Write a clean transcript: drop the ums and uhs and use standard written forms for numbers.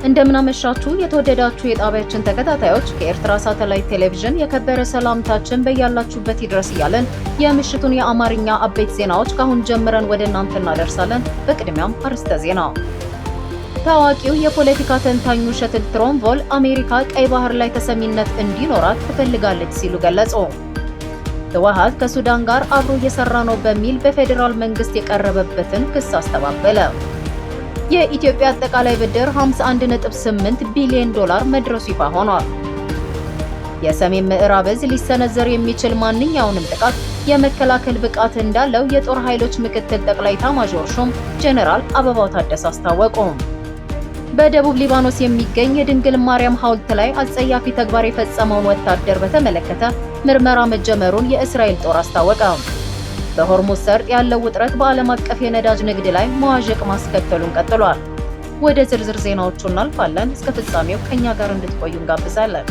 እንደምን አመሻችሁ የተወደዳችሁ የጣቢያችን ተከታታዮች፣ ከኤርትራ ሳተላይት ቴሌቪዥን የከበረ ሰላምታችን በያላችሁበት ይድረስ እያለን የምሽቱን የአማርኛ አበይት ዜናዎች ካሁን ጀምረን ወደ እናንተ እናደርሳለን። በቅድሚያም አርዕስተ ዜና። ታዋቂው የፖለቲካ ተንታኙ ሸትል ትሮምቮል አሜሪካ ቀይ ባህር ላይ ተሰሚነት እንዲኖራት ትፈልጋለች ሲሉ ገለጹ። ህወሓት ከሱዳን ጋር አብሮ እየሰራ ነው በሚል በፌዴራል መንግስት የቀረበበትን ክስ አስተባበለ። የኢትዮጵያ አጠቃላይ ብድር 51.8 ቢሊዮን ዶላር መድረሱ ይፋ ሆኗል። የሰሜን ምዕራብ ዕዝ ሊሰነዘር የሚችል ማንኛውንም ጥቃት የመከላከል ብቃት እንዳለው የጦር ኃይሎች ምክትል ጠቅላይ ኤታማዦር ሹም ጄኔራል አበባው ታደሰ አስታወቁ። በደቡብ ሊባኖስ የሚገኝ የድንግል ማርያም ሐውልት ላይ አጸያፊ ተግባር የፈጸመውን ወታደር በተመለከተ ምርመራ መጀመሩን የእስራኤል ጦር አስታወቀ። በሆርሙዝ ሰርጥ ያለው ውጥረት በዓለም አቀፍ የነዳጅ ንግድ ላይ መዋዠቅ ማስከተሉን ቀጥሏል። ወደ ዝርዝር ዜናዎቹ እናልፋለን። እስከ ፍጻሜው ከኛ ጋር እንድትቆዩ እንጋብዛለን።